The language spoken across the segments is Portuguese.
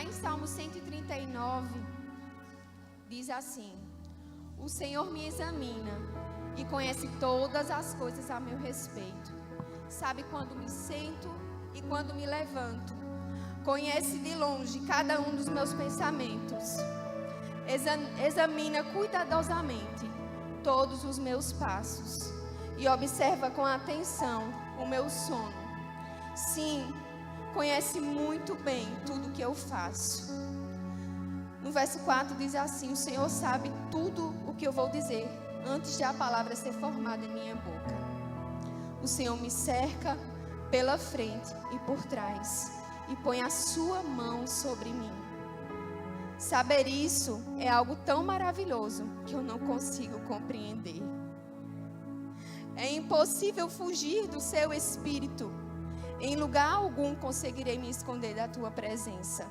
Lá em Salmo 139, diz assim: o Senhor me examina e conhece todas as coisas a meu respeito. Sabe quando me sento e quando me levanto. Conhece de longe cada um dos meus pensamentos. Examina cuidadosamente todos os meus passos e observa com atenção o meu sono. Sim, conhece muito bem tudo que eu faço. No verso 4 diz assim: o Senhor sabe tudo o que eu vou dizer antes de a palavra ser formada em minha boca. O Senhor me cerca pela frente e por trás e põe a sua mão sobre mim. Saber isso é algo tão maravilhoso que eu não consigo compreender. É impossível fugir do seu espírito. Em lugar algum conseguirei me esconder da tua presença.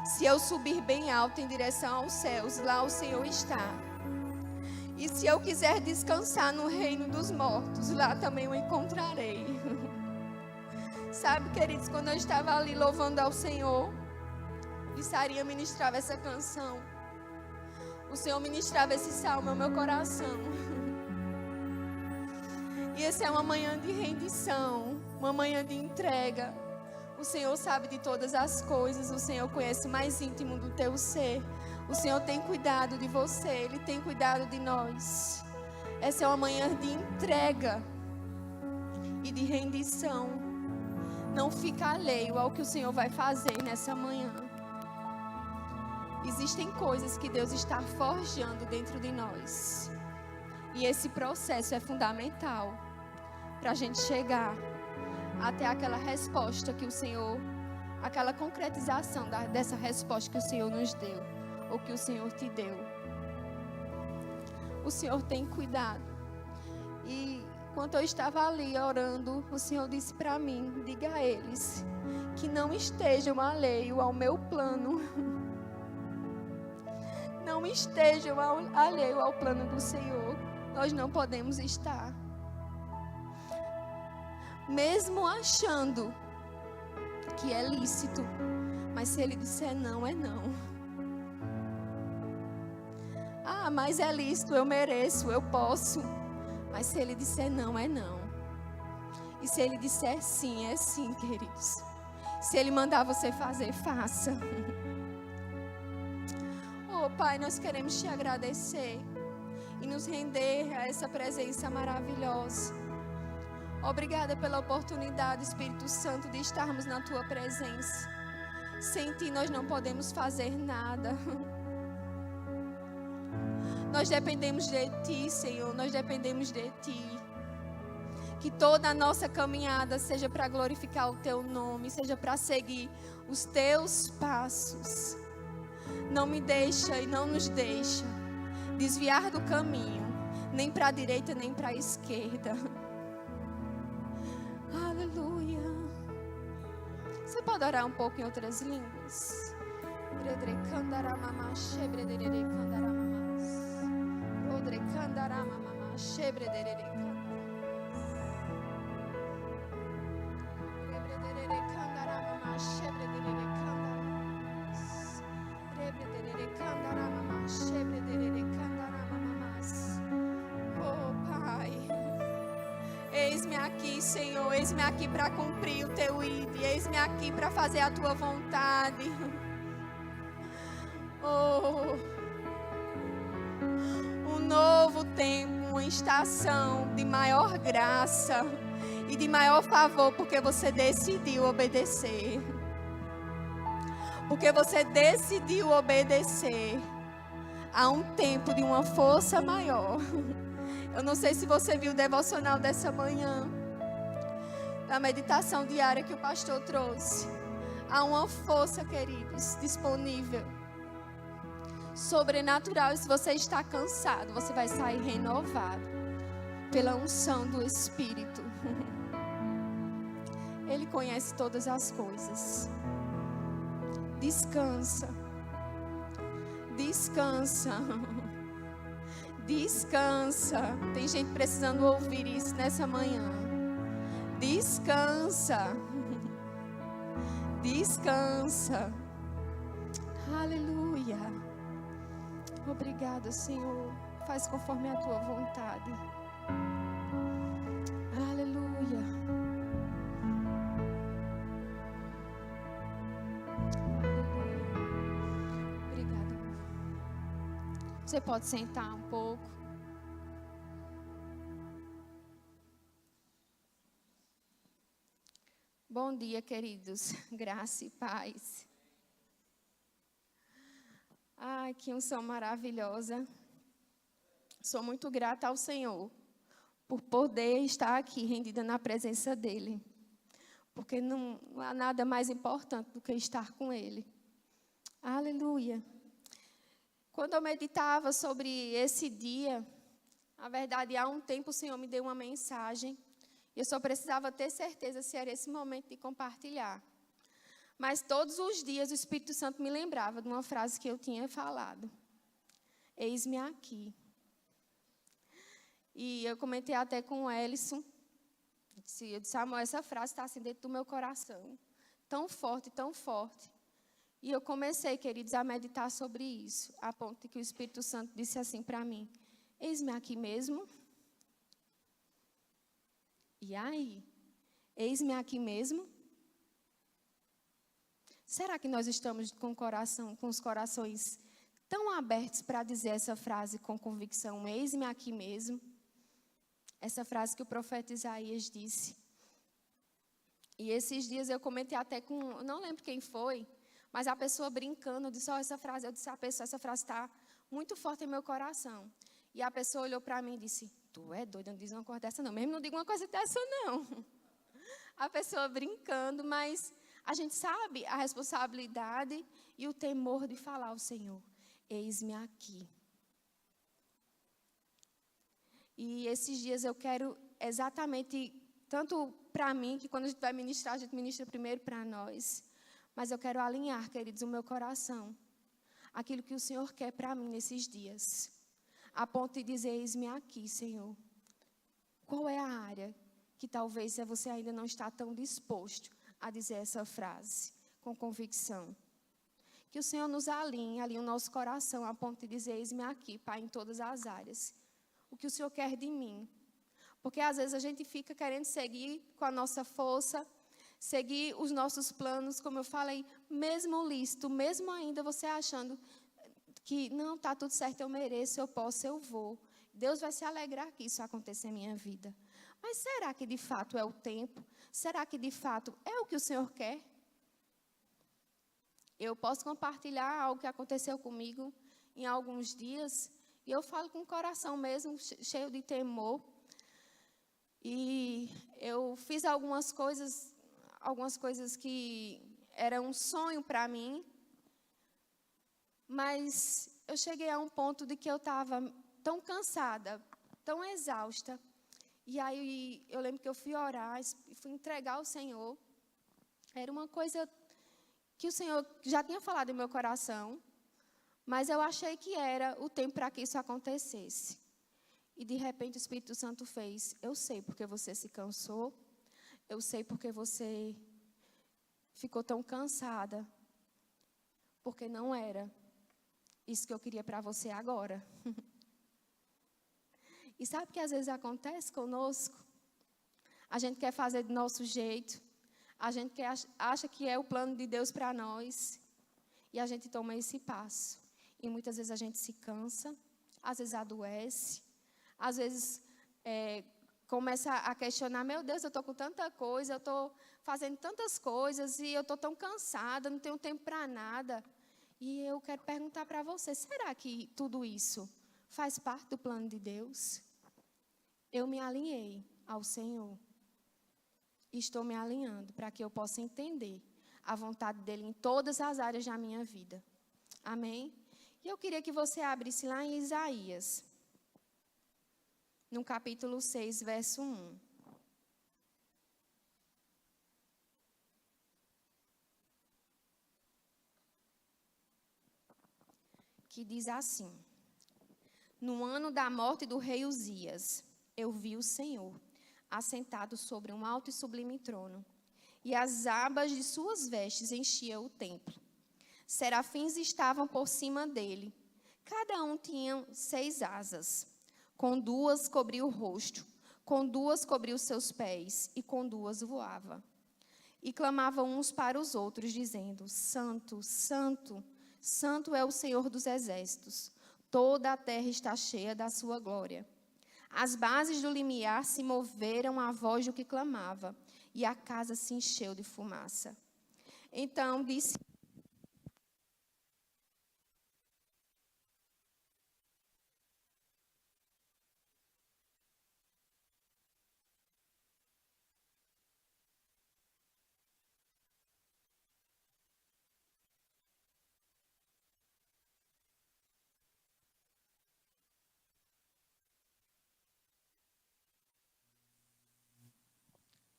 Se eu subir bem alto em direção aos céus, lá o Senhor está. E se eu quiser descansar no reino dos mortos, lá também o encontrarei. Sabe, queridos, quando eu estava ali louvando ao Senhor, e Sarinha ministrava essa canção, o Senhor ministrava esse salmo ao meu coração. E essa é uma manhã de rendição, uma manhã de entrega. O Senhor sabe de todas as coisas, o Senhor conhece o mais íntimo do teu ser. O Senhor tem cuidado de você, Ele tem cuidado de nós. Essa é uma manhã de entrega e de rendição. Não fica alheio ao que o Senhor vai fazer nessa manhã. Existem coisas que Deus está forjando dentro de nós. E esse processo é fundamental para a gente chegar até aquela resposta que o Senhor, aquela concretização dessa resposta que o Senhor nos deu, ou que o Senhor te deu. O Senhor tem cuidado. E enquanto eu estava ali orando, o Senhor disse para mim: diga a eles que não estejam alheios ao meu plano. Não estejam alheios ao plano do Senhor. Nós não podemos estar. Mesmo achando que é lícito, mas se Ele disser não, é não. Ah, mas é lícito, eu mereço, eu posso. Mas se Ele disser não, é não. E se Ele disser sim, é sim, queridos. Se Ele mandar você fazer, faça. Oh, Pai, nós queremos Te agradecer e nos render a essa presença maravilhosa. Obrigada pela oportunidade, Espírito Santo, de estarmos na Tua presença. Sem Ti nós não podemos fazer nada. Nós dependemos de Ti, Senhor, nós dependemos de Ti. Que toda a nossa caminhada seja para glorificar o Teu nome, seja para seguir os Teus passos. Não me deixa e não nos deixa desviar do caminho, nem para a direita, nem para a esquerda. Aleluia. Você pode orar um pouco em outras línguas? Oh, Pai, eis-me aqui, Senhor, eis-me aqui para cumprir o Teu ídolo, eis-me aqui para fazer a Tua vontade. Oh, um novo tempo, uma estação de maior graça e de maior favor, porque você decidiu obedecer. Porque você decidiu obedecer a um tempo de uma força maior. Eu não sei se você viu o devocional dessa manhã, da meditação diária que o pastor trouxe. Há uma força, queridos, disponível, sobrenatural. E se você está cansado, você vai sair renovado pela unção do Espírito. Ele conhece todas as coisas. Descansa. Descansa. Descansa. Tem gente precisando ouvir isso nessa manhã. Descansa. Descansa. Aleluia. Obrigada, Senhor. Faz conforme a tua vontade. Aleluia. Obrigada. Você pode sentar um pouco. Bom dia, queridos. Graça e paz. Ai, que unção maravilhosa. Sou muito grata ao Senhor por poder estar aqui rendida na presença dEle. Porque não há nada mais importante do que estar com Ele. Aleluia. Quando eu meditava sobre esse dia, na verdade, há um tempo o Senhor me deu uma mensagem. E eu só precisava ter certeza se era esse momento de compartilhar. Mas todos os dias o Espírito Santo me lembrava de uma frase que eu tinha falado. Eis-me aqui. E eu comentei até com o Ellison. Eu disse, amor, essa frase está assim dentro do meu coração. Tão forte, tão forte. E eu comecei, queridos, a meditar sobre isso. A ponto de que o Espírito Santo disse assim para mim. Eis-me aqui mesmo. E aí? Eis-me aqui mesmo? Será que nós estamos com os corações tão abertos para dizer essa frase com convicção? Eis-me aqui mesmo. Essa frase que o profeta Isaías disse. E esses dias eu comentei até com, não lembro quem foi, mas a pessoa brincando, disse, essa frase, eu disse, essa frase está muito forte em meu coração. E a pessoa olhou para mim e disse, tu é doida, não diz uma coisa dessa não. Mesmo não diga uma coisa dessa não. A pessoa brincando, mas a gente sabe a responsabilidade e o temor de falar ao Senhor. Eis-me aqui. E esses dias eu quero exatamente, tanto para mim, que quando a gente vai ministrar, a gente ministra primeiro para nós. Mas eu quero alinhar, queridos, o meu coração. Aquilo que o Senhor quer para mim nesses dias. A ponto de dizer, eis-me aqui, Senhor. Qual é a área que talvez você ainda não está tão disposto a dizer essa frase com convicção? Que o Senhor nos alinhe o nosso coração a ponto de dizer, eis-me aqui, Pai, em todas as áreas. O que o Senhor quer de mim. Porque às vezes a gente fica querendo seguir com a nossa força, seguir os nossos planos, como eu falei, mesmo lícito, mesmo ainda você achando que não, está tudo certo, eu mereço, eu posso, eu vou. Deus vai se alegrar que isso aconteça em minha vida. Mas será que de fato é o tempo? Será que de fato é o que o Senhor quer? Eu posso compartilhar algo que aconteceu comigo em alguns dias, e eu falo com o coração mesmo, cheio de temor. E eu fiz algumas coisas que eram um sonho para mim, mas eu cheguei a um ponto de que eu estava tão cansada, tão exausta. E aí eu lembro que eu fui orar, fui entregar ao Senhor. Era uma coisa que o Senhor já tinha falado em meu coração, mas eu achei que era o tempo para que isso acontecesse. E de repente o Espírito Santo fez, eu sei porque você se cansou, eu sei porque você ficou tão cansada, porque não era isso que eu queria para você agora. E sabe o que às vezes acontece conosco? A gente quer fazer do nosso jeito. A gente acha que é o plano de Deus para nós. E a gente toma esse passo. E muitas vezes a gente se cansa. Às vezes adoece. Às vezes começa a questionar. Meu Deus, eu estou com tanta coisa. Eu estou fazendo tantas coisas. E eu estou tão cansada. Não tenho tempo para nada. E eu quero perguntar para você. Será que tudo isso faz parte do plano de Deus? Eu me alinhei ao Senhor. E estou me alinhando para que eu possa entender a vontade dEle em todas as áreas da minha vida. Amém? E eu queria que você abrisse lá em Isaías, no capítulo 6, verso 1. Que diz assim: no ano da morte do rei Uzias, eu vi o Senhor assentado sobre um alto e sublime trono, e as abas de suas vestes enchiam o templo. Serafins estavam por cima dele. Cada um tinha 6 asas. Com 2 cobria o rosto, com 2 cobria os seus pés, e com 2 voava. E clamavam uns para os outros, dizendo: Santo, Santo, Santo é o Senhor dos exércitos. Toda a terra está cheia da sua glória. As bases do limiar se moveram à voz do que clamava, e a casa se encheu de fumaça. Então disse: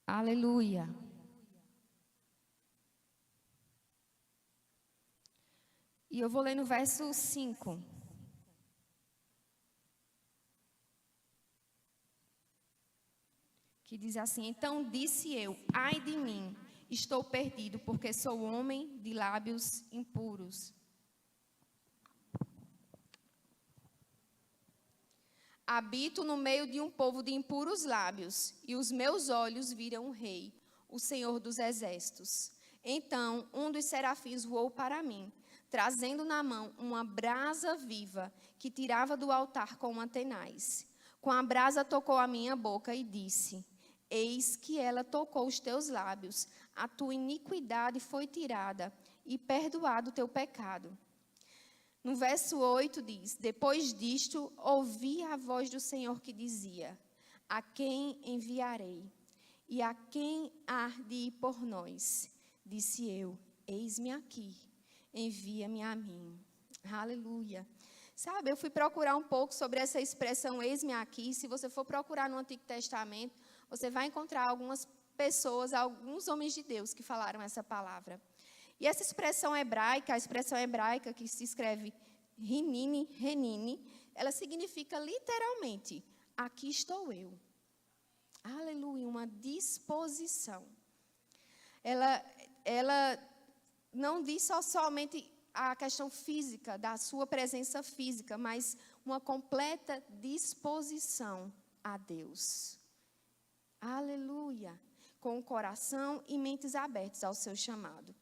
Aleluia. E eu vou ler no verso 5. Que diz assim: Então disse eu: ai de mim, estou perdido, porque sou homem de lábios impuros. Habito no meio de um povo de impuros lábios, e os meus olhos viram o Rei, o Senhor dos exércitos. Então um dos serafins voou para mim, trazendo na mão uma brasa viva, que tirava do altar com uma tenaz. Com a brasa tocou a minha boca e disse: Eis que ela tocou os teus lábios, a tua iniquidade foi tirada, e perdoado o teu pecado. No verso 8 diz: Depois disto, ouvi a voz do Senhor que dizia: A quem enviarei? E a quem há de ir por nós? Disse eu: Eis-me aqui, envia-me a mim. Aleluia. Sabe, eu fui procurar um pouco sobre essa expressão eis-me aqui. Se você for procurar no Antigo Testamento, você vai encontrar algumas pessoas, alguns homens de Deus que falaram essa palavra. E essa expressão hebraica, a expressão hebraica que se escreve renine, ela significa literalmente: aqui estou eu. Aleluia, uma disposição. Ela não diz somente a questão física, da sua presença física, mas uma completa disposição a Deus. Aleluia, com o coração e mentes abertos ao seu chamado.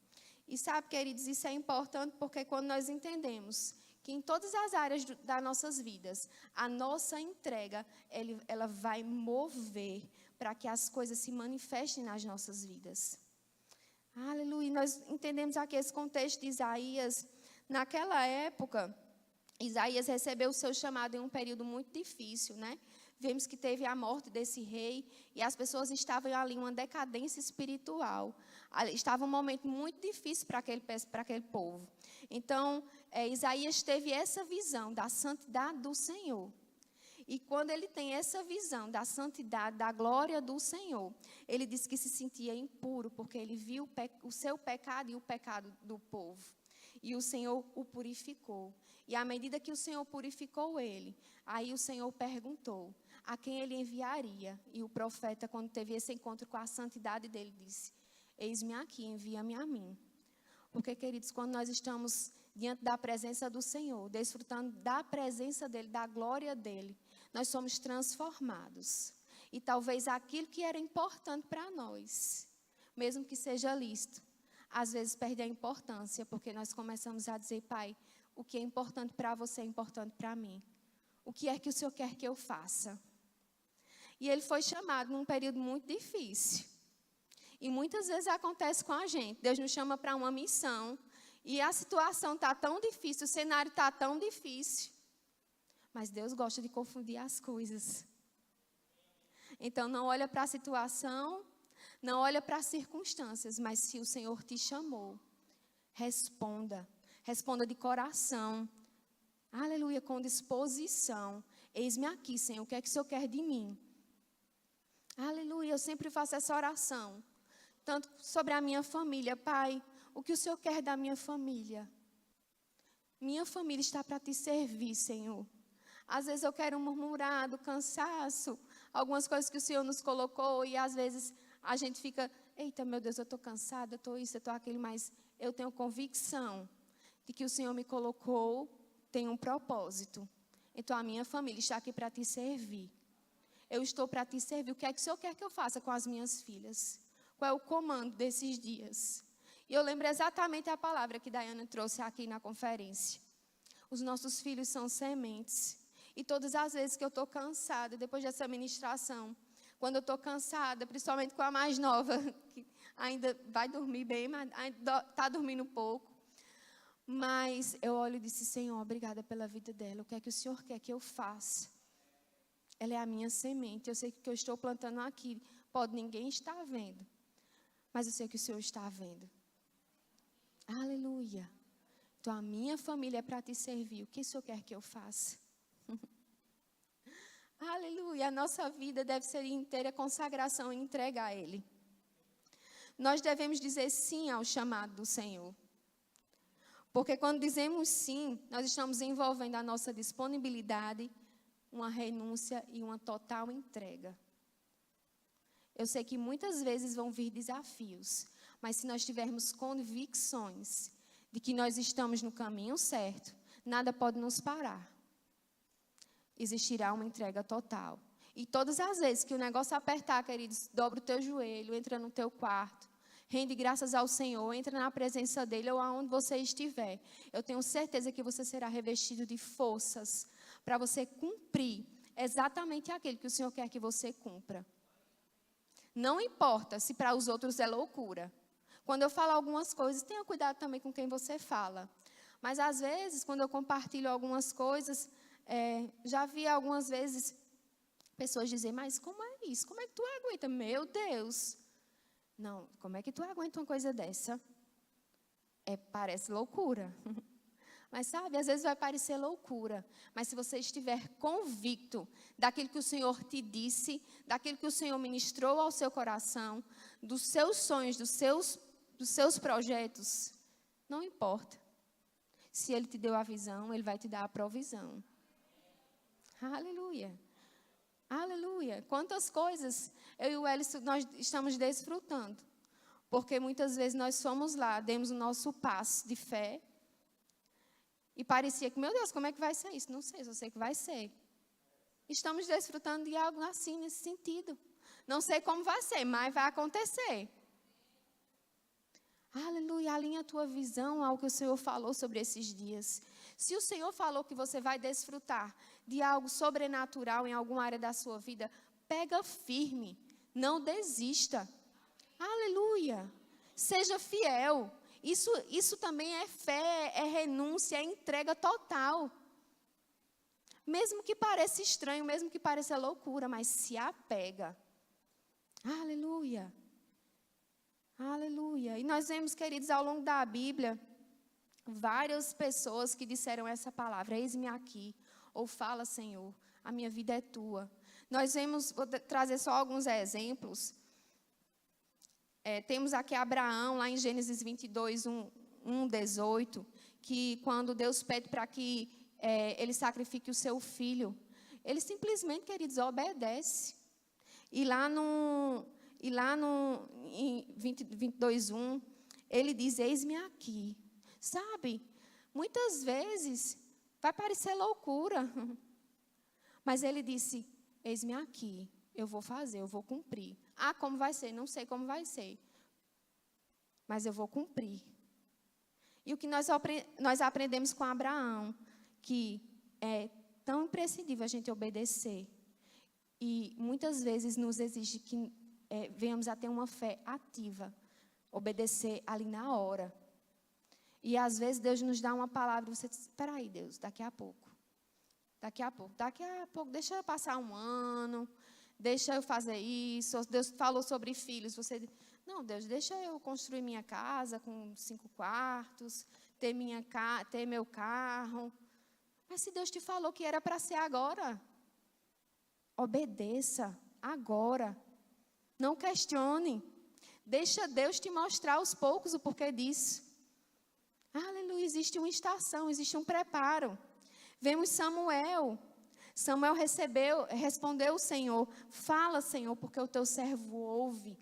E sabe, queridos, isso é importante porque quando nós entendemos que em todas as áreas das nossas vidas, a nossa entrega, ela vai mover para que as coisas se manifestem nas nossas vidas. Aleluia. Nós entendemos aqui esse contexto de Isaías. Naquela época, Isaías recebeu o seu chamado em um período muito difícil, né? Vemos que teve a morte desse rei e as pessoas estavam ali em uma decadência espiritual. Estava um momento muito difícil para aquele povo. Então, Isaías teve essa visão da santidade do Senhor. E quando ele tem essa visão da santidade, da glória do Senhor, ele diz que se sentia impuro, porque ele viu o seu pecado e o pecado do povo. E o Senhor o purificou. E à medida que o Senhor purificou ele, aí o Senhor perguntou a quem ele enviaria. E o profeta, quando teve esse encontro com a santidade dele, disse: Eis-me aqui, envia-me a mim. Porque, queridos, quando nós estamos diante da presença do Senhor, desfrutando da presença dele, da glória dele, nós somos transformados. E talvez aquilo que era importante para nós, mesmo que seja lícito, às vezes perde a importância, porque nós começamos a dizer: Pai, o que é importante para você é importante para mim. O que é que o Senhor quer que eu faça? E ele foi chamado num período muito difícil. E muitas vezes acontece com a gente. Deus nos chama para uma missão e a situação está tão difícil, o cenário está tão difícil. Mas Deus gosta de confundir as coisas. Então não olha para a situação, não olha para as circunstâncias, mas se o Senhor te chamou, responda. Responda de coração. Aleluia, com disposição. Eis-me aqui, Senhor, o que é que o Senhor quer de mim? Aleluia, eu sempre faço essa oração. Tanto sobre a minha família. Pai, o que o Senhor quer da minha família? Minha família está para te servir, Senhor. Às vezes eu quero murmurar do cansaço, algumas coisas que o Senhor nos colocou, e às vezes a gente fica: eita, meu Deus, eu estou cansada, eu estou isso, eu estou aquilo, mas eu tenho convicção de que o Senhor me colocou tem um propósito. Então a minha família está aqui para te servir. Eu estou para te servir. O que é que o Senhor quer que eu faça com as minhas filhas? Qual é o comando desses dias? E eu lembro exatamente a palavra que Daiane trouxe aqui na conferência. Os nossos filhos são sementes. E todas as vezes que eu estou cansada, depois dessa ministração, quando eu estou cansada, principalmente com a mais nova, que ainda vai dormir bem, mas ainda está dormindo pouco. Mas eu olho e disse, Senhor, obrigada pela vida dela. O que é que o Senhor quer que eu faça? Ela é a minha semente. Eu sei que o que eu estou plantando aqui, pode ninguém estar vendo. Mas eu sei que o Senhor está vendo. Aleluia. Então a minha família é para te servir. O que o Senhor quer que eu faça? Aleluia. A nossa vida deve ser inteira consagração e entrega a Ele. Nós devemos dizer sim ao chamado do Senhor. Porque quando dizemos sim, nós estamos envolvendo a nossa disponibilidade, uma renúncia e uma total entrega. Eu sei que muitas vezes vão vir desafios, mas se nós tivermos convicções de que nós estamos no caminho certo, nada pode nos parar. Existirá uma entrega total. E todas as vezes que o negócio apertar, queridos, dobra o teu joelho, entra no teu quarto, rende graças ao Senhor, entra na presença dEle ou aonde você estiver. Eu tenho certeza que você será revestido de forças para você cumprir exatamente aquilo que o Senhor quer que você cumpra. Não importa se para os outros é loucura. Quando eu falo algumas coisas, tenha cuidado também com quem você fala. Mas às vezes, quando eu compartilho algumas coisas, já vi algumas vezes pessoas dizer, mas como é isso? Como é que tu aguenta? Meu Deus! Não, como é que tu aguenta uma coisa dessa? Parece loucura. Mas sabe, às vezes vai parecer loucura. Mas se você estiver convicto daquilo que o Senhor te disse, daquilo que o Senhor ministrou ao seu coração, dos seus sonhos, dos seus projetos, não importa. Se Ele te deu a visão, Ele vai te dar a provisão. Aleluia. Aleluia. Quantas coisas eu e o Elis, nós estamos desfrutando. Porque muitas vezes nós fomos lá, demos o nosso passo de fé. E parecia que, meu Deus, como é que vai ser isso? Não sei, só sei que vai ser. Estamos desfrutando de algo assim, nesse sentido. Não sei como vai ser, mas vai acontecer. Aleluia, alinha a tua visão ao que o Senhor falou sobre esses dias. Se o Senhor falou que você vai desfrutar de algo sobrenatural em alguma área da sua vida, pega firme, não desista. Aleluia, seja fiel. Isso também é fé, é renúncia, é entrega total. Mesmo que pareça estranho, mesmo que pareça loucura, mas se apega. Aleluia. Aleluia. E nós vemos, queridos, ao longo da Bíblia, várias pessoas que disseram essa palavra, eis-me aqui, ou fala, Senhor, a minha vida é tua. Nós vemos, vou trazer só alguns exemplos. Temos aqui Abraão, lá em Gênesis 22, 18, que quando Deus pede para que ele sacrifique o seu filho, ele simplesmente, queridos, obedece. E lá em 22, 1, ele diz, eis-me aqui. Sabe, muitas vezes vai parecer loucura, mas ele disse, eis-me aqui, eu vou fazer, eu vou cumprir. Ah, como vai ser? Não sei como vai ser, mas eu vou cumprir. E o que nós aprendemos com Abraão, que é tão imprescindível a gente obedecer, e muitas vezes nos exige que venhamos a ter uma fé ativa, obedecer ali na hora. E às vezes Deus nos dá uma palavra, você diz, espera aí Deus, daqui a pouco, deixa eu passar um ano, deixa eu fazer isso. Deus falou sobre filhos, você diz, não Deus, deixa eu construir minha casa com 5 quartos, ter meu carro. Mas se Deus te falou que era para ser agora, obedeça agora, não questione, deixa Deus te mostrar aos poucos o porquê disso. Aleluia, existe uma estação, existe um preparo. Vemos Samuel respondeu o Senhor, fala Senhor, porque o teu servo ouve.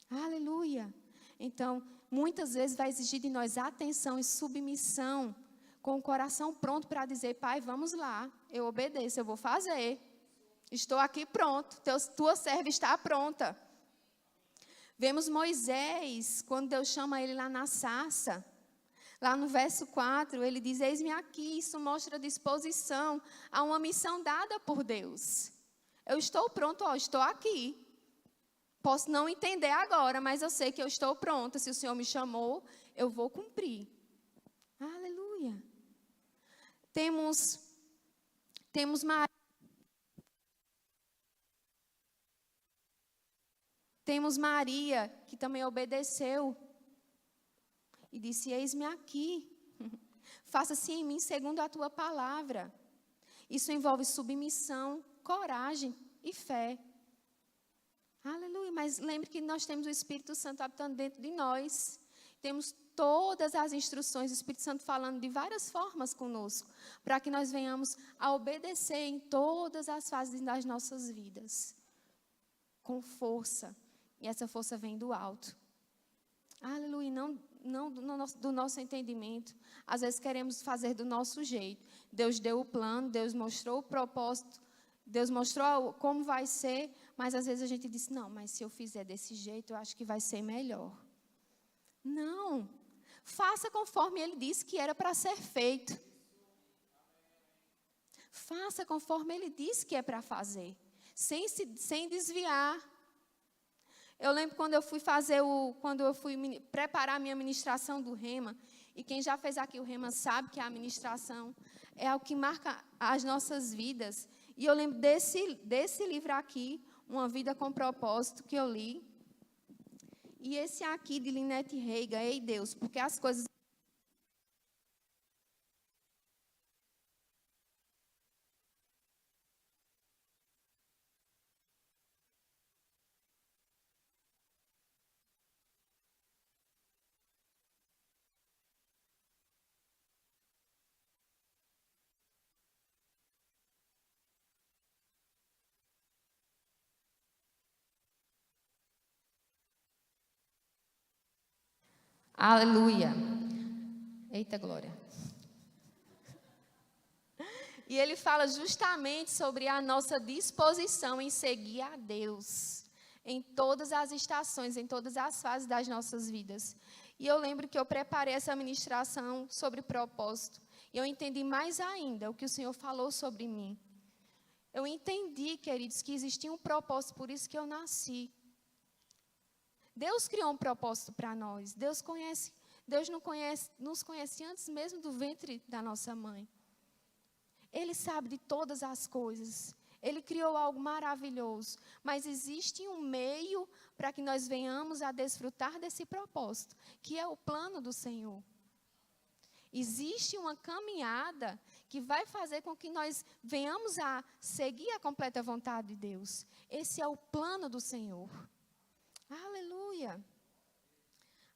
Aleluia. Então, muitas vezes vai exigir de nós atenção e submissão, com o coração pronto para dizer, Pai, vamos lá, eu obedeço, eu vou fazer. Estou aqui pronto, tua serva está pronta. Vemos Moisés, quando Deus chama ele lá na sarça. Lá no verso 4, ele diz, eis-me aqui. Isso mostra disposição a uma missão dada por Deus. Eu estou pronto, estou aqui. Posso não entender agora, mas eu sei que eu estou pronta. Se o Senhor me chamou, eu vou cumprir. Aleluia. Temos Maria, que também obedeceu. E disse, eis-me aqui. Faça-se em mim segundo a tua palavra. Isso envolve submissão, coragem e fé. Aleluia. Mas lembre que nós temos o Espírito Santo habitando dentro de nós. Temos todas as instruções do Espírito Santo falando de várias formas conosco, para que nós venhamos a obedecer em todas as fases das nossas vidas. Com força. E essa força vem do alto. Aleluia. Não do nosso entendimento. Às vezes queremos fazer do nosso jeito. Deus deu o plano, Deus mostrou o propósito, Deus mostrou como vai ser, mas às vezes a gente diz, não, mas se eu fizer desse jeito, eu acho que vai ser melhor. Não. Faça conforme Ele disse que era para ser feito. Faça conforme Ele disse que é para fazer. Sem desviar. Eu lembro quando eu fui preparar a minha ministração do Rema, e quem já fez aqui o Rema sabe que a ministração é algo que marca as nossas vidas. E eu lembro desse livro aqui, Uma Vida com Propósito, que eu li. E esse aqui de Lynette Reagan, ei Deus, porque as coisas... Aleluia. Eita glória. E ele fala justamente sobre a nossa disposição em seguir a Deus. Em todas as estações, em todas as fases das nossas vidas. E eu lembro que eu preparei essa ministração sobre propósito. E eu entendi mais ainda o que o Senhor falou sobre mim. Eu entendi, queridos, que existia um propósito, por isso que eu nasci. Deus criou um propósito para nós. Deus nos conhece antes mesmo do ventre da nossa mãe. Ele sabe de todas as coisas. Ele criou algo maravilhoso. Mas existe um meio para que nós venhamos a desfrutar desse propósito, que é o plano do Senhor. Existe uma caminhada que vai fazer com que nós venhamos a seguir a completa vontade de Deus. Esse é o plano do Senhor. Aleluia.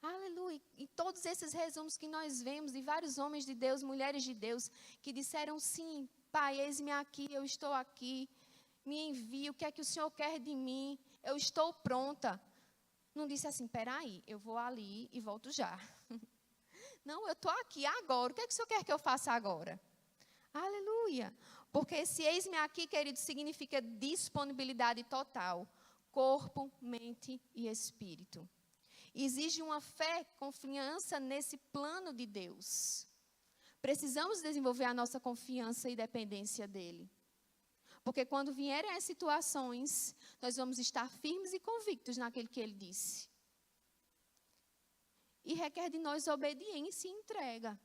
Aleluia. E todos esses resumos que nós vemos de vários homens de Deus, mulheres de Deus, que disseram sim, Pai, eis-me aqui, eu estou aqui, me envie, o que é que o Senhor quer de mim? Eu estou pronta. Não disse assim, peraí, eu vou ali e volto já. Não, eu estou aqui agora, o que é que o Senhor quer que eu faça agora? Aleluia. Porque esse eis-me aqui, querido, significa disponibilidade total. Corpo, mente e espírito. Exige uma fé, confiança nesse plano de Deus. Precisamos desenvolver a nossa confiança e dependência dEle. Porque quando vierem as situações, nós vamos estar firmes e convictos naquilo que Ele disse. E requer de nós obediência e entrega.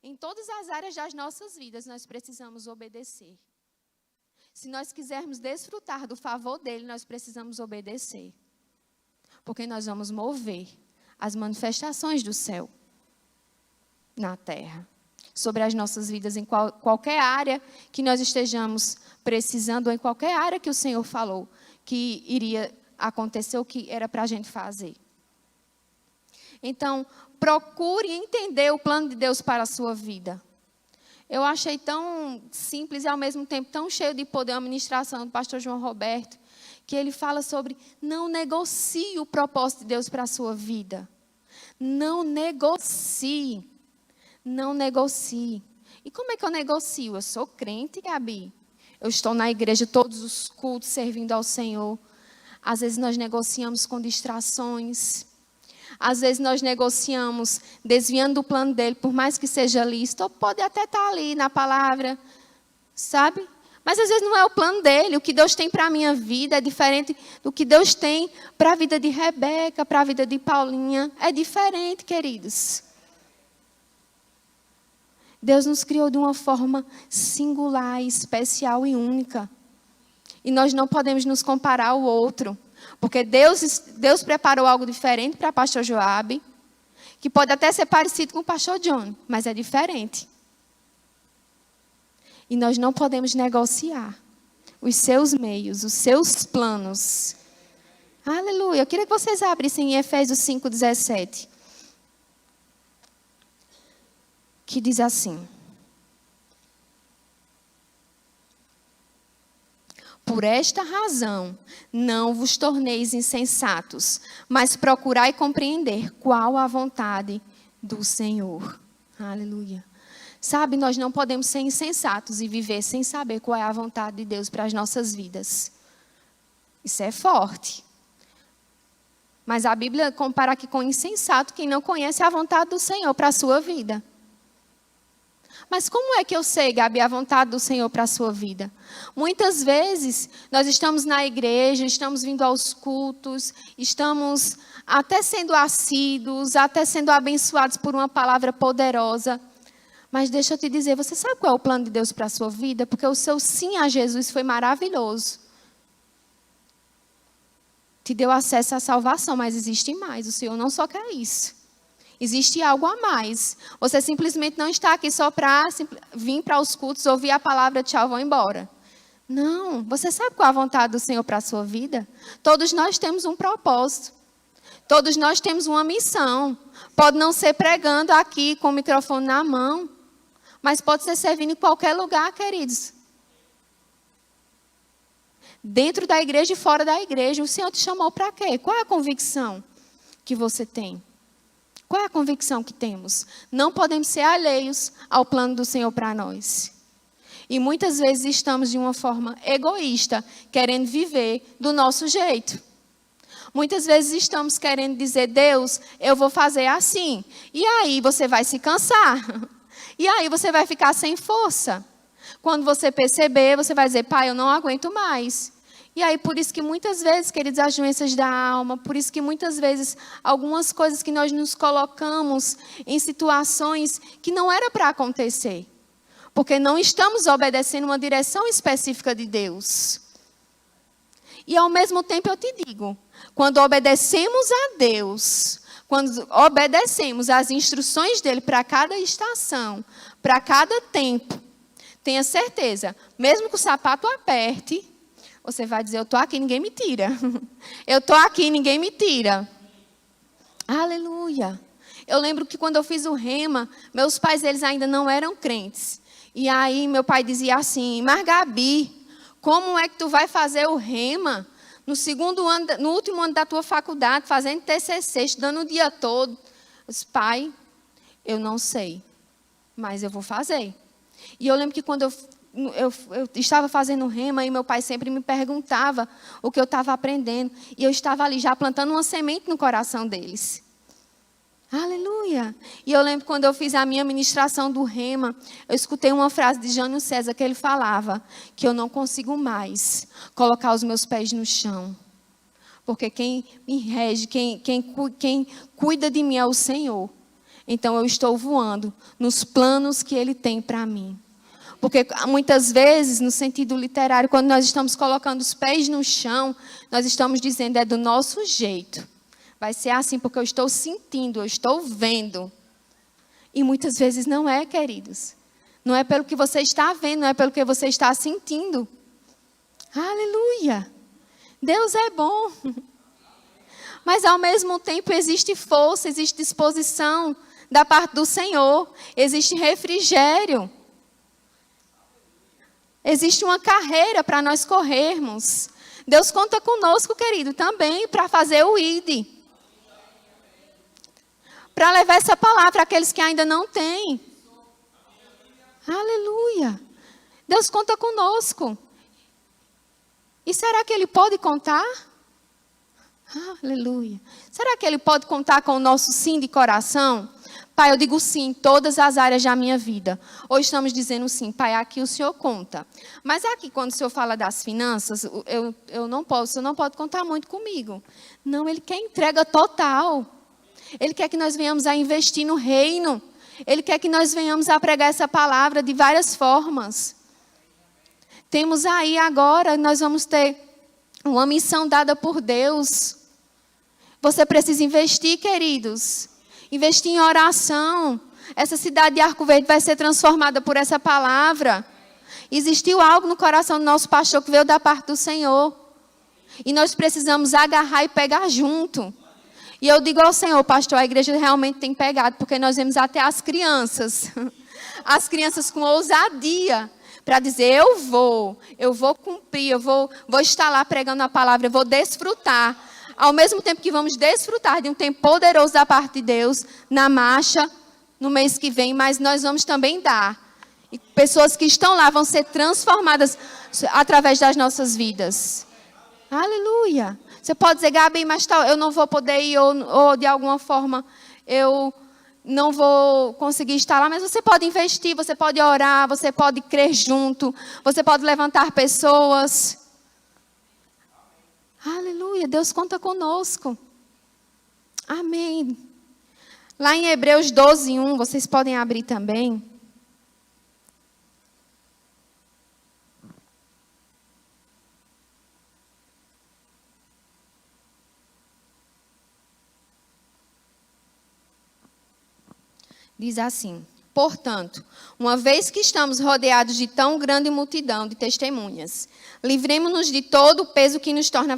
Em todas as áreas das nossas vidas, nós precisamos obedecer. Se nós quisermos desfrutar do favor dele, nós precisamos obedecer. Porque nós vamos mover as manifestações do céu na terra. Sobre as nossas vidas, em qualquer área que nós estejamos precisando, ou em qualquer área que o Senhor falou que iria acontecer, o que era para a gente fazer. Então, procure entender o plano de Deus para a sua vida. Eu achei tão simples e, ao mesmo tempo, tão cheio de poder a ministração do pastor João Roberto, que ele fala sobre não negocie o propósito de Deus para a sua vida. Não negocie. Não negocie. E como é que eu negocio? Eu sou crente, Gabi. Eu estou na igreja todos os cultos servindo ao Senhor. Às vezes nós negociamos com distrações. Às vezes nós negociamos desviando do plano dele, por mais que seja lícito. Ou pode até estar ali na palavra, sabe? Mas às vezes não é o plano dele. O que Deus tem para a minha vida é diferente do que Deus tem para a vida de Rebeca, para a vida de Paulinha. É diferente, queridos. Deus nos criou de uma forma singular, especial e única. E nós não podemos nos comparar ao outro. Porque Deus preparou algo diferente para o pastor Joabe, que pode até ser parecido com o pastor John, mas é diferente. E nós não podemos negociar os seus meios, os seus planos. Aleluia. Eu queria que vocês abrissem em Efésios 5:17. Que diz assim: por esta razão, não vos torneis insensatos, mas procurai compreender qual a vontade do Senhor. Aleluia. Sabe, nós não podemos ser insensatos e viver sem saber qual é a vontade de Deus para as nossas vidas. Isso é forte. Mas a Bíblia compara aqui com insensato quem não conhece a vontade do Senhor para a sua vida. Mas como é que eu sei, Gabi, a vontade do Senhor para a sua vida? Muitas vezes, nós estamos na igreja, estamos vindo aos cultos, estamos até sendo assíduos, até sendo abençoados por uma palavra poderosa. Mas deixa eu te dizer, você sabe qual é o plano de Deus para a sua vida? Porque o seu sim a Jesus foi maravilhoso. Te deu acesso à salvação, mas existe mais. O Senhor não só quer isso. Existe algo a mais. Você simplesmente não está aqui só para vir para os cultos, ouvir a palavra, tchau, vão embora. Não. Você sabe qual é a vontade do Senhor para a sua vida? Todos nós temos um propósito. Todos nós temos uma missão. Pode não ser pregando aqui com o microfone na mão, mas pode ser servindo em qualquer lugar, queridos. Dentro da igreja e fora da igreja. O Senhor te chamou para quê? Qual é a convicção que você tem? Qual é a convicção que temos? Não podemos ser alheios ao plano do Senhor para nós. E muitas vezes estamos de uma forma egoísta, querendo viver do nosso jeito. Muitas vezes estamos querendo dizer, Deus, eu vou fazer assim. E aí você vai se cansar. E aí você vai ficar sem força. Quando você perceber, você vai dizer, Pai, eu não aguento mais. E aí, por isso que muitas vezes, queridos, as doenças da alma, por isso que muitas vezes, algumas coisas que nós nos colocamos em situações que não era para acontecer. Porque não estamos obedecendo uma direção específica de Deus. E ao mesmo tempo eu te digo, quando obedecemos a Deus, quando obedecemos as instruções dele para cada estação, para cada tempo, tenha certeza, mesmo que o sapato aperte, você vai dizer, eu estou aqui, ninguém me tira. Eu estou aqui, ninguém me tira. Aleluia. Eu lembro que quando eu fiz o rema, meus pais, eles ainda não eram crentes. E aí meu pai dizia assim, mas Gabi, como é que tu vai fazer o rema no último ano da tua faculdade, fazendo TCC, estudando o dia todo? Eu disse, pai, eu não sei, mas eu vou fazer. E eu lembro que quando eu estava fazendo rema e meu pai sempre me perguntava o que eu estava aprendendo. E eu estava ali já plantando uma semente no coração deles. Aleluia! E eu lembro quando eu fiz a minha ministração do rema, eu escutei uma frase de Jânio César que ele falava que eu não consigo mais colocar os meus pés no chão. Porque quem me rege, quem cuida de mim é o Senhor. Então eu estou voando nos planos que Ele tem para mim. Porque muitas vezes, no sentido literário, quando nós estamos colocando os pés no chão, nós estamos dizendo, é do nosso jeito. Vai ser assim porque eu estou sentindo, eu estou vendo. E muitas vezes não é, queridos. Não é pelo que você está vendo, não é pelo que você está sentindo. Aleluia! Deus é bom. Mas ao mesmo tempo existe força, existe disposição da parte do Senhor. Existe refrigério. Existe uma carreira para nós corrermos. Deus conta conosco, querido, também para fazer o ID. para levar essa palavra àqueles que ainda não têm. Aleluia. Deus conta conosco. E será que Ele pode contar? Aleluia. Será que Ele pode contar com o nosso sim de coração? Pai, eu digo sim em todas as áreas da minha vida. Hoje estamos dizendo sim, Pai, aqui o Senhor conta. Mas aqui, quando o Senhor fala das finanças, eu não posso, o Senhor não pode contar muito comigo. Não, Ele quer entrega total. Ele quer que nós venhamos a investir no reino. Ele quer que nós venhamos a pregar essa palavra de várias formas. Temos aí agora, nós vamos ter uma missão dada por Deus. Você precisa investir, queridos. Investir em oração. Essa cidade de Arco Verde vai ser transformada por essa palavra. Existiu algo no coração do nosso pastor que veio da parte do Senhor. E nós precisamos agarrar e pegar junto. E eu digo ao Senhor, pastor, a igreja realmente tem pegado, porque nós vemos até as crianças. As crianças com ousadia. Para dizer, eu vou cumprir, eu vou estar lá pregando a palavra, eu vou desfrutar. Ao mesmo tempo que vamos desfrutar de um tempo poderoso da parte de Deus, na marcha, no mês que vem, mas nós vamos também dar. E pessoas que estão lá vão ser transformadas através das nossas vidas. Aleluia. Você pode dizer, Gabi, mas tal, eu não vou poder ir, ou de alguma forma eu não vou conseguir estar lá, mas você pode investir, você pode orar, você pode crer junto, você pode levantar pessoas. Aleluia, Deus conta conosco. Amém. Lá em Hebreus 12:1, vocês podem abrir também. Diz assim: portanto, uma vez que estamos rodeados de tão grande multidão de testemunhas, livremo-nos de todo o peso que nos torna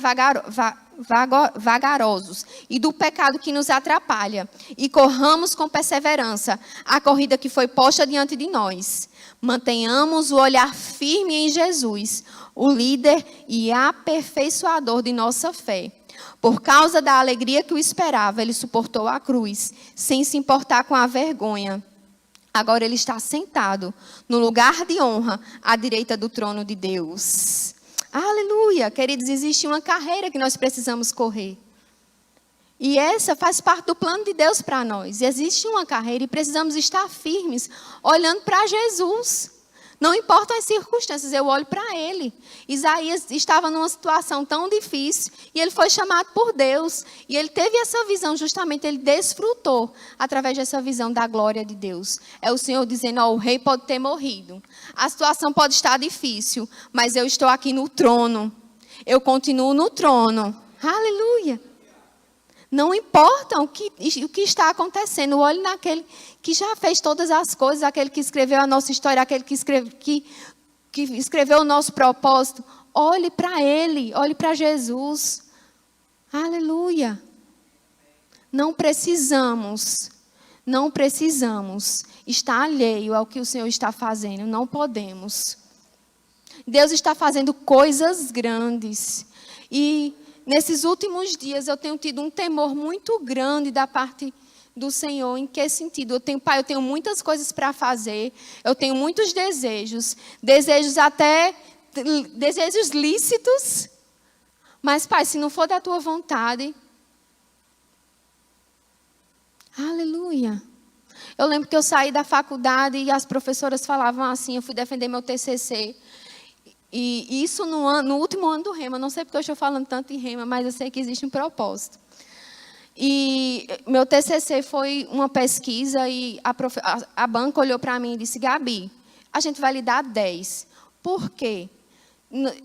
vagarosos e do pecado que nos atrapalha, e corramos com perseverança a corrida que foi posta diante de nós. Mantenhamos o olhar firme em Jesus, o líder e aperfeiçoador de nossa fé. Por causa da alegria que o esperava, ele suportou a cruz, sem se importar com a vergonha. Agora ele está sentado no lugar de honra, à direita do trono de Deus. Aleluia! Queridos, existe uma carreira que nós precisamos correr. E essa faz parte do plano de Deus para nós. Existe uma carreira e precisamos estar firmes, olhando para Jesus. Não importam as circunstâncias, eu olho para Ele. Isaías estava numa situação tão difícil e ele foi chamado por Deus. E ele teve essa visão, justamente ele desfrutou através dessa visão da glória de Deus. É o Senhor dizendo, o rei pode ter morrido. A situação pode estar difícil, mas eu estou aqui no trono. Eu continuo no trono. Aleluia. Não importa o que está acontecendo. Olhe naquele que já fez todas as coisas, aquele que escreveu a nossa história, aquele que escreveu o nosso propósito. Olhe para Ele, olhe para Jesus. Aleluia. Não precisamos estar alheio ao que o Senhor está fazendo. Não podemos. Deus está fazendo coisas grandes. E nesses últimos dias eu tenho tido um temor muito grande da parte do Senhor. Em que sentido? Pai, eu tenho muitas coisas para fazer. Eu tenho muitos desejos. Desejos lícitos. Mas, Pai, se não for da tua vontade. Aleluia. Eu lembro que eu saí da faculdade e as professoras falavam assim, eu fui defender meu TCC. E isso no último ano do Rema. Não sei porque eu estou falando tanto em Rema, mas eu sei que existe um propósito. E meu TCC foi uma pesquisa e a banca olhou para mim e disse, Gabi, a gente vai lhe dar 10. Por quê?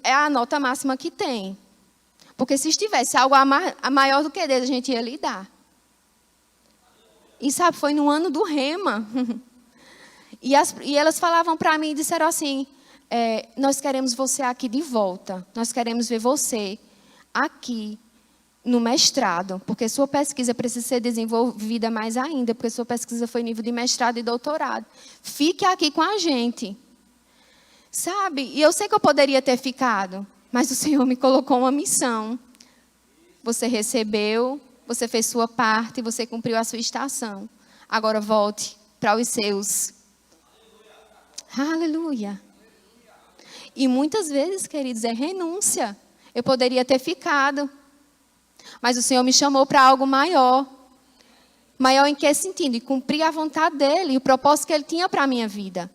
É a nota máxima que tem. Porque se estivesse algo a maior do que 10, a gente ia lhe dar. E sabe, foi no ano do Rema. E elas falavam para mim e disseram assim, nós queremos você aqui de volta. Nós queremos ver você aqui no mestrado, porque sua pesquisa precisa ser desenvolvida mais ainda, porque sua pesquisa foi nível de mestrado e doutorado. Fique aqui com a gente. Sabe? E eu sei que eu poderia ter ficado, mas o Senhor me colocou uma missão. Você recebeu, você fez sua parte, você cumpriu a sua estação. Agora volte para os seus. Aleluia. E muitas vezes, queridos, é renúncia. Eu poderia ter ficado, mas o Senhor me chamou para algo maior. Maior em que sentido? E cumprir a vontade dEle, e o propósito que Ele tinha para a minha vida.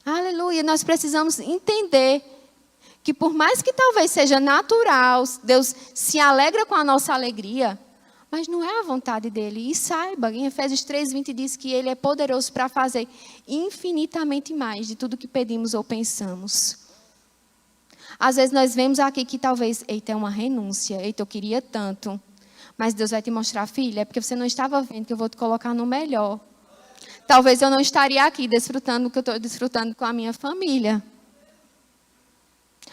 Aleluia. Nós precisamos entender que por mais que talvez seja natural, Deus se alegra com a nossa alegria, mas não é a vontade dEle. E saiba, em Efésios 3:20 diz que Ele é poderoso para fazer infinitamente mais de tudo que pedimos ou pensamos. Às vezes nós vemos aqui que talvez, eita, é uma renúncia, eita, eu queria tanto. Mas Deus vai te mostrar, filha, é porque você não estava vendo que eu vou te colocar no melhor. Talvez eu não estaria aqui desfrutando o que eu estou desfrutando com a minha família.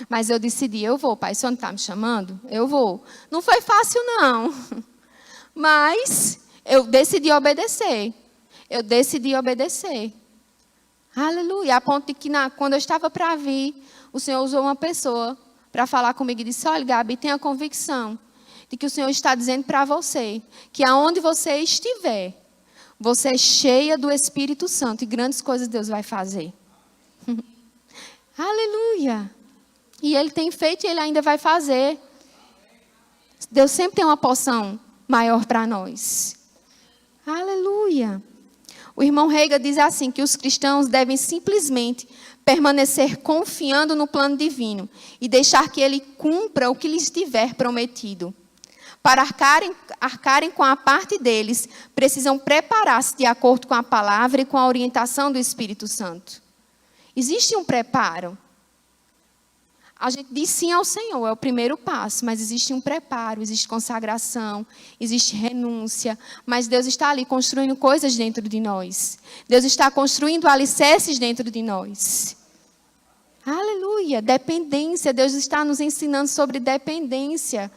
Mas eu decidi, eu vou, pai, o Senhor não está me chamando? Eu vou. Não foi fácil, não. Mas eu decidi obedecer. Eu decidi obedecer. Aleluia. A ponto de que quando eu estava para vir, o Senhor usou uma pessoa para falar comigo e disse, olha, Gabi, tenha convicção de que o Senhor está dizendo para você que aonde você estiver, você é cheia do Espírito Santo e grandes coisas Deus vai fazer. Aleluia. E Ele tem feito e Ele ainda vai fazer. Deus sempre tem uma porção maior para nós. Aleluia. O irmão Reiga diz assim, que os cristãos devem simplesmente permanecer confiando no plano divino e deixar que Ele cumpra o que lhes tiver prometido. Para arcarem com a parte deles, precisam preparar-se de acordo com a palavra e com a orientação do Espírito Santo. Existe um preparo. A gente diz sim ao Senhor, é o primeiro passo, mas existe um preparo, existe consagração, existe renúncia, mas Deus está ali construindo coisas dentro de nós. Deus está construindo alicerces dentro de nós. Aleluia, dependência, Deus está nos ensinando sobre dependência.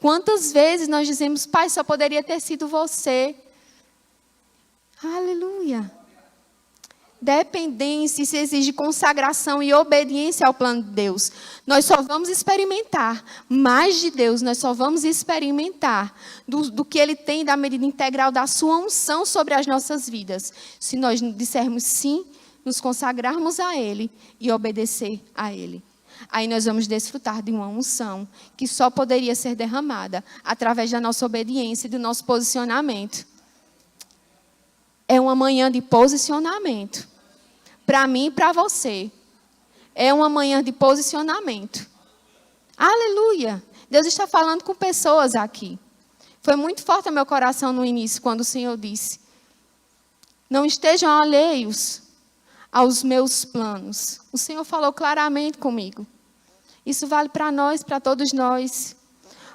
Quantas vezes nós dizemos, pai, só poderia ter sido você. Aleluia. Dependência, isso exige consagração e obediência ao plano de Deus. Nós só vamos experimentar mais de Deus, nós só vamos experimentar do que Ele tem da medida integral da sua unção sobre as nossas vidas. Se nós dissermos sim, nos consagrarmos a Ele e obedecer a Ele. Aí nós vamos desfrutar de uma unção que só poderia ser derramada através da nossa obediência e do nosso posicionamento. É uma manhã de posicionamento. Para mim e para você. É uma manhã de posicionamento. Aleluia. Deus está falando com pessoas aqui. Foi muito forte o meu coração no início, quando o Senhor disse, não estejam alheios aos meus planos. O Senhor falou claramente comigo. Isso vale para nós, para todos nós.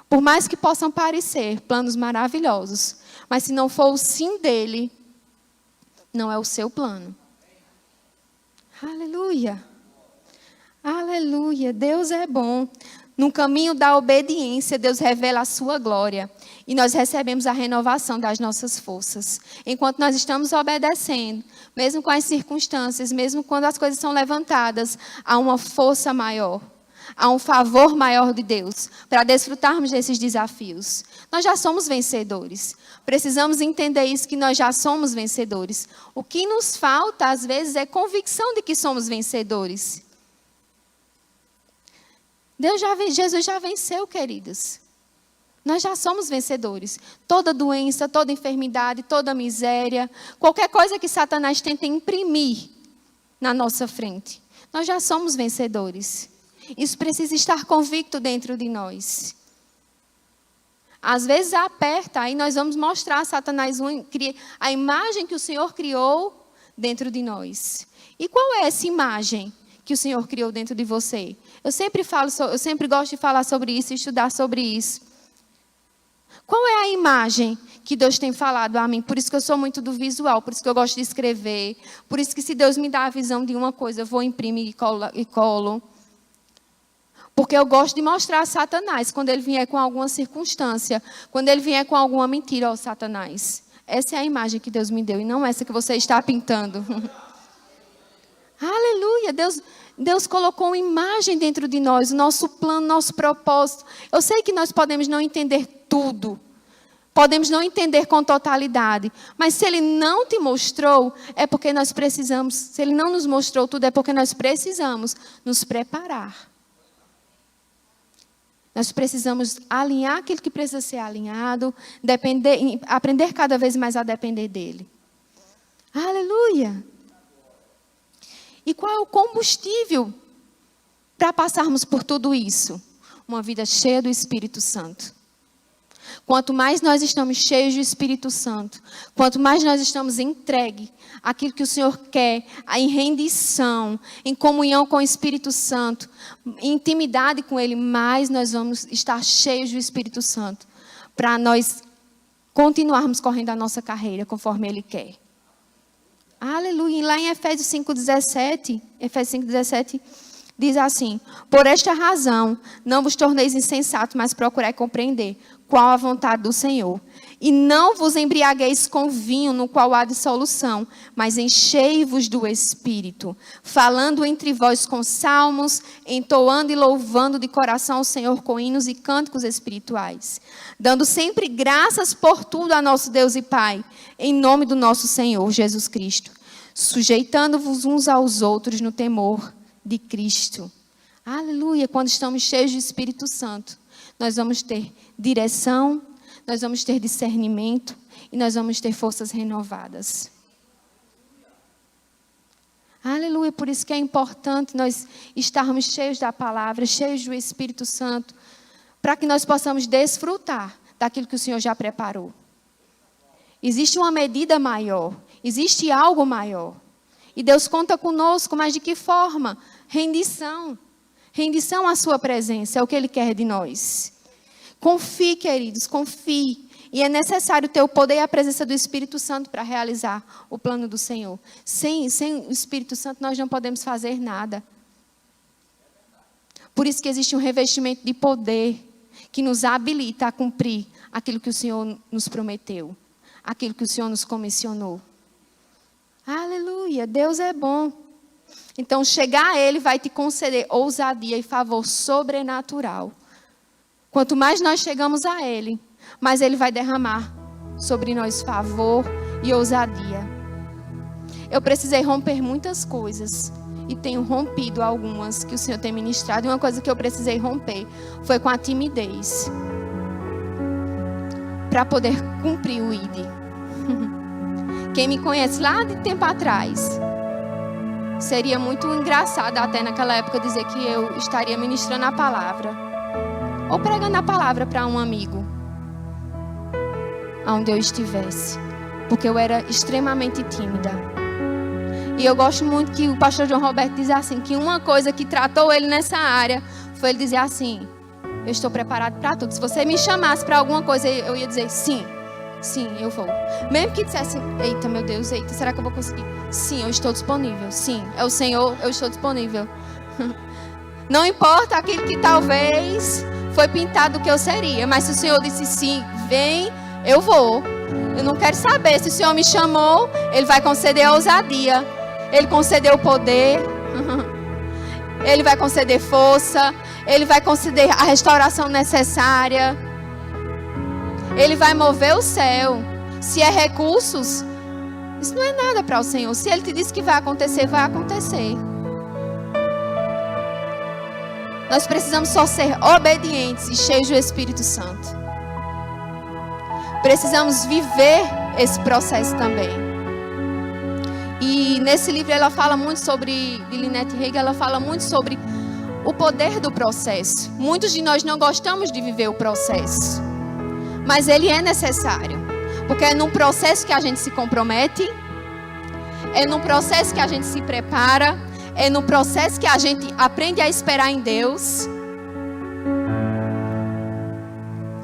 Por mais que possam parecer planos maravilhosos, mas se não for o sim dele, não é o seu plano. Aleluia. Aleluia. Deus é bom. No caminho da obediência, Deus revela a sua glória. E nós recebemos a renovação das nossas forças. Enquanto nós estamos obedecendo, mesmo com as circunstâncias, mesmo quando as coisas são levantadas, há uma força maior. Há um favor maior de Deus para desfrutarmos desses desafios. Nós já somos vencedores. Precisamos entender isso, que nós já somos vencedores. O que nos falta, às vezes, é convicção de que somos vencedores. Jesus já venceu, queridos. Nós já somos vencedores. Toda doença, toda enfermidade, toda miséria, qualquer coisa que Satanás tenta imprimir na nossa frente, nós já somos vencedores. Isso precisa estar convicto dentro de nós. Às vezes aperta, aí nós vamos mostrar a Satanás a imagem que o Senhor criou dentro de nós. E qual é essa imagem que o Senhor criou dentro de você? Eu sempre gosto de falar sobre isso, estudar sobre isso. Qual é a imagem que Deus tem falado a mim? Por isso que eu sou muito do visual, por isso que eu gosto de escrever, por isso que se Deus me dá a visão de uma coisa, eu vou imprimir e colo. Porque eu gosto de mostrar a Satanás, quando ele vier com alguma circunstância, quando ele vier com alguma mentira, ó Satanás. Essa é a imagem que Deus me deu, e não essa que você está pintando. Aleluia, Deus colocou uma imagem dentro de nós, o nosso plano, nosso propósito. Eu sei que nós podemos não entender tudo. Podemos não entender com totalidade, mas se Ele não te mostrou, é porque nós precisamos, se Ele não nos mostrou tudo, é porque nós precisamos nos preparar. Nós precisamos alinhar aquilo que precisa ser alinhado, aprender cada vez mais a depender dEle. Aleluia! E qual é o combustível para passarmos por tudo isso? Uma vida cheia do Espírito Santo. Quanto mais nós estamos cheios do Espírito Santo, quanto mais nós estamos entregues àquilo que o Senhor quer, em rendição, em comunhão com o Espírito Santo, em intimidade com Ele, mais nós vamos estar cheios do Espírito Santo, para nós continuarmos correndo a nossa carreira conforme Ele quer. Aleluia. E lá em Efésios 5,17, diz assim: por esta razão, não vos torneis insensatos, mas procurai compreender qual a vontade do Senhor. E não vos embriagueis com vinho, no qual há dissolução, mas enchei-vos do Espírito, falando entre vós com salmos, entoando e louvando de coração ao Senhor com hinos e cânticos espirituais, dando sempre graças por tudo a nosso Deus e Pai, em nome do nosso Senhor Jesus Cristo, sujeitando-vos uns aos outros no temor de Cristo. Aleluia! Quando estamos cheios do Espírito Santo, nós vamos ter direção, nós vamos ter discernimento e nós vamos ter forças renovadas. Aleluia! Por isso que é importante nós estarmos cheios da palavra, cheios do Espírito Santo, para que nós possamos desfrutar daquilo que o Senhor já preparou. Existe uma medida maior, existe algo maior. E Deus conta conosco, mas de que forma? Rendição. Rendição à sua presença, é o que Ele quer de nós. Confie, queridos, confie. E é necessário ter o poder e a presença do Espírito Santo para realizar o plano do Senhor. Sem o Espírito Santo nós não podemos fazer nada. Por isso que existe um revestimento de poder que nos habilita a cumprir aquilo que o Senhor nos prometeu, aquilo que o Senhor nos comissionou. Aleluia, Deus é bom. Então, chegar a Ele vai te conceder ousadia e favor sobrenatural. Quanto mais nós chegamos a Ele, mais Ele vai derramar sobre nós favor e ousadia. Eu precisei romper muitas coisas e tenho rompido algumas que o Senhor tem ministrado. E uma coisa que eu precisei romper foi com a timidez, para poder cumprir o ID. Quem me conhece lá de tempo atrás, seria muito engraçado até naquela época dizer que eu estaria ministrando a palavra ou pregando a palavra para um amigo, aonde eu estivesse, porque eu era extremamente tímida. E eu gosto muito que o pastor João Roberto diz assim, que uma coisa que tratou ele nessa área foi ele dizer assim: eu estou preparado para tudo. Se você me chamasse para alguma coisa, eu ia dizer sim. Sim, eu vou. Mesmo que dissesse, eita, meu Deus, eita, será que eu vou conseguir? Sim, eu estou disponível. Sim, é o Senhor, eu estou disponível. Não importa aquilo que talvez foi pintado do que eu seria, mas se o Senhor disse sim, vem, eu vou. Eu não quero saber se o Senhor me chamou, Ele vai conceder a ousadia, Ele concedeu o poder, Ele vai conceder força, Ele vai conceder a restauração necessária. Ele vai mover o céu. Se é recursos, isso não é nada para o Senhor. Se Ele te disse que vai acontecer, vai acontecer. Nós precisamos só ser obedientes e cheios do Espírito Santo. Precisamos viver esse processo também. E nesse livro ela fala muito sobre, de Lynette Hagin, ela fala muito sobre o poder do processo. Muitos de nós não gostamos de viver o processo. Mas ele é necessário, porque é num processo que a gente se compromete, é num processo que a gente se prepara, é num processo que a gente aprende a esperar em Deus.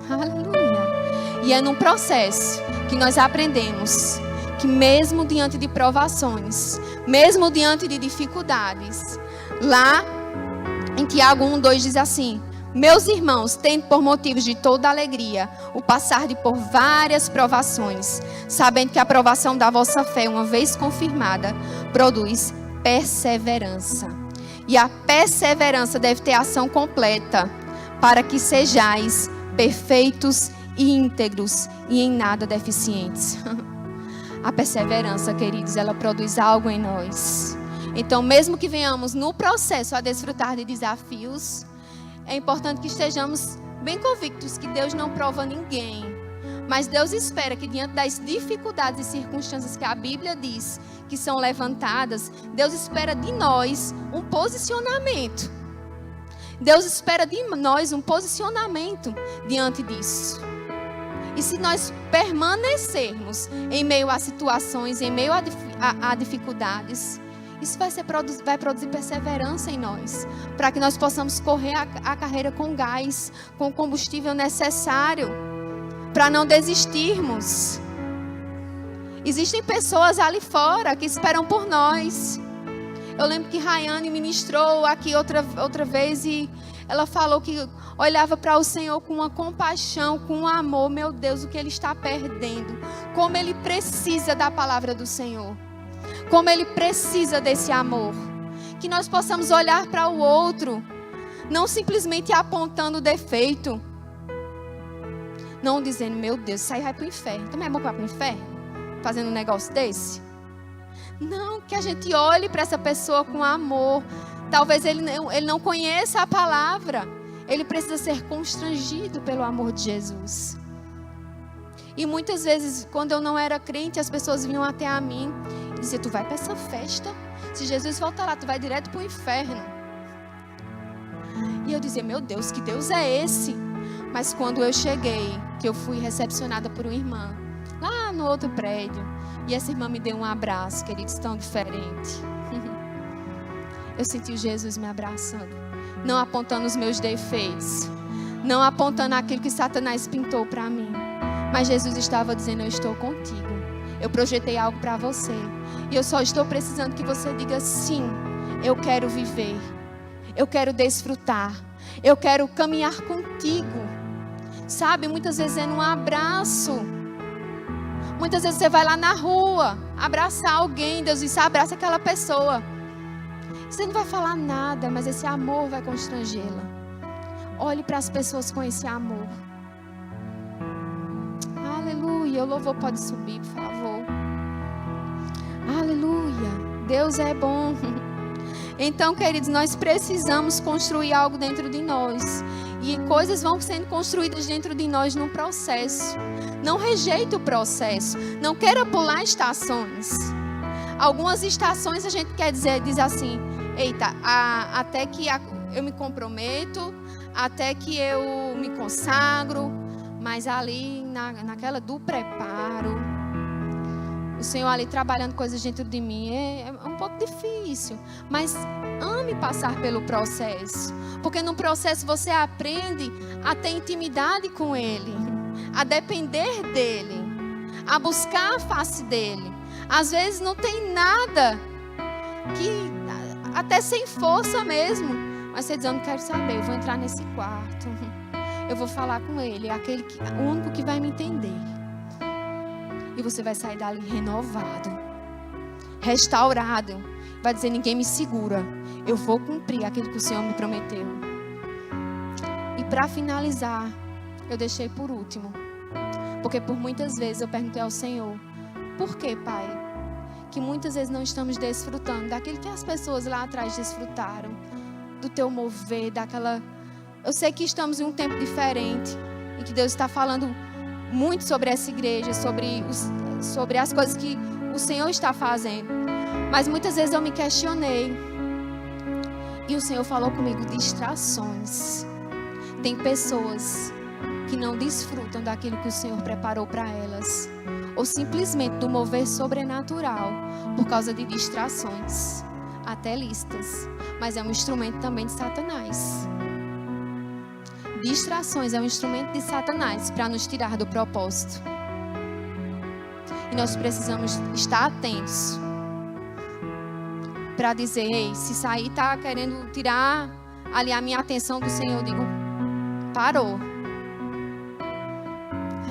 Aleluia! E é num processo que nós aprendemos que mesmo diante de provações, mesmo diante de dificuldades, lá em Tiago 1:2 diz assim: meus irmãos, tendo por motivos de toda alegria o passar de por várias provações, sabendo que a provação da vossa fé, uma vez confirmada, produz perseverança. E a perseverança deve ter ação completa, para que sejais perfeitos e íntegros e em nada deficientes. A perseverança, queridos, ela produz algo em nós. Então, mesmo que venhamos no processo a desfrutar de desafios, é importante que estejamos bem convictos que Deus não prova ninguém. Mas Deus espera que diante das dificuldades e circunstâncias que a Bíblia diz que são levantadas, Deus espera de nós um posicionamento. Deus espera de nós um posicionamento diante disso. E se nós permanecermos em meio a situações, em meio a dificuldades, isso vai produzir perseverança em nós, para que nós possamos correr a carreira com gás, com o combustível necessário, para não desistirmos. Existem pessoas ali fora que esperam por nós. Eu lembro que Rayane ministrou aqui outra vez e ela falou que olhava para o Senhor com uma compaixão, com um amor. Meu Deus, o que ele está perdendo. Como ele precisa da palavra do Senhor. Como ele precisa desse amor. Que nós possamos olhar para o outro, não simplesmente apontando o defeito. Não dizendo, meu Deus, isso aí vai para o inferno. Também é bom que vai para o inferno? Fazendo um negócio desse? Não, que a gente olhe para essa pessoa com amor. Talvez ele não conheça a palavra. Ele precisa ser constrangido pelo amor de Jesus. E muitas vezes, quando eu não era crente, as pessoas vinham até a mim e diziam, tu vai para essa festa? Se Jesus voltar lá, tu vai direto para o inferno. E eu dizia, meu Deus, que Deus é esse? Mas quando eu cheguei, que eu fui recepcionada por uma irmã, lá no outro prédio, e essa irmã me deu um abraço, queridos, tão diferente. Eu senti Jesus me abraçando, não apontando os meus defeitos, não apontando aquilo que Satanás pintou para mim, mas Jesus estava dizendo, eu estou contigo, eu projetei algo para você, e eu só estou precisando que você diga sim, eu quero viver, eu quero desfrutar, eu quero caminhar contigo, sabe, muitas vezes é num abraço. Muitas vezes você vai lá na rua abraçar alguém, Deus diz, abraça aquela pessoa. Você não vai falar nada, mas esse amor vai constrangê-la. Olhe para as pessoas com esse amor. Aleluia, o louvor pode subir, por favor. Aleluia, Deus é bom. Então, queridos, nós precisamos construir algo dentro de nós. E coisas vão sendo construídas dentro de nós num processo. Não rejeite o processo. Não queira pular estações. Algumas estações a gente diz assim, eita, até que eu me comprometo, até que eu me consagro, mas ali naquela do preparo, o Senhor ali trabalhando coisas dentro de mim é um pouco difícil, mas ame passar pelo processo, porque no processo você aprende a ter intimidade com Ele, a depender dEle, a buscar a face dEle. Às vezes não tem nada, que até sem força mesmo, mas você diz, eu não quero saber, eu vou entrar nesse quarto, eu vou falar com Ele, o único que vai me entender. E você vai sair dali renovado, restaurado. Vai dizer, ninguém me segura. Eu vou cumprir aquilo que o Senhor me prometeu. E para finalizar, eu deixei por último. Porque por muitas vezes eu perguntei ao Senhor, por que, Pai? Que muitas vezes não estamos desfrutando daquilo que as pessoas lá atrás desfrutaram. Do teu mover, daquela... Eu sei que estamos em um tempo diferente. E que Deus está falando muito sobre essa igreja, sobre as coisas que o Senhor está fazendo. Mas muitas vezes eu me questionei. E o Senhor falou comigo, distrações. Tem pessoas que não desfrutam daquilo que o Senhor preparou para elas. Ou simplesmente do mover sobrenatural por causa de distrações. Até listas. Mas é um instrumento também de Satanás. Distrações é um instrumento de Satanás para nos tirar do propósito. E nós precisamos estar atentos para dizer, ei, se sair está querendo tirar ali a minha atenção do Senhor, eu digo, parou.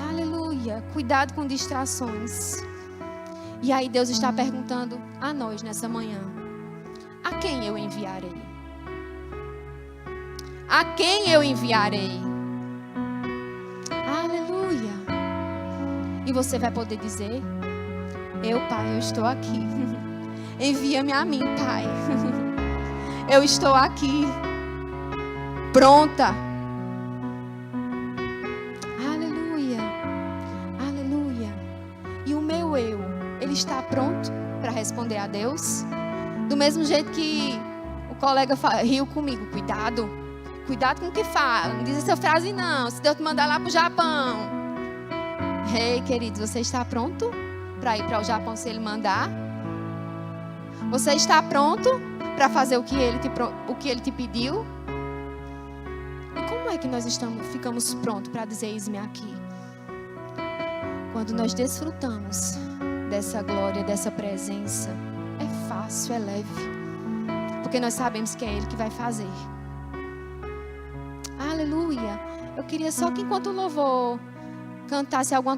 Aleluia, cuidado com distrações. E aí Deus está perguntando a nós nessa manhã, a quem eu enviarei? A quem eu enviarei? Aleluia. E você vai poder dizer: Pai, eu estou aqui. Envia-me a mim, Pai. Eu estou aqui, pronta. Aleluia, aleluia. E o meu eu, ele está pronto para responder a Deus? Do mesmo jeito que o colega riu comigo: cuidado com o que fala. Não diz essa frase não, se Deus te mandar lá para o Japão. Ei, queridos, você está pronto para ir para o Japão se Ele mandar? Você está pronto para fazer o que Ele te pediu? E como é que nós ficamos prontos para dizer: eis-me aqui? Quando nós desfrutamos dessa glória, dessa presença, é fácil, é leve, porque nós sabemos que é Ele que vai fazer. Aleluia. Eu queria só que enquanto o louvor cantasse alguma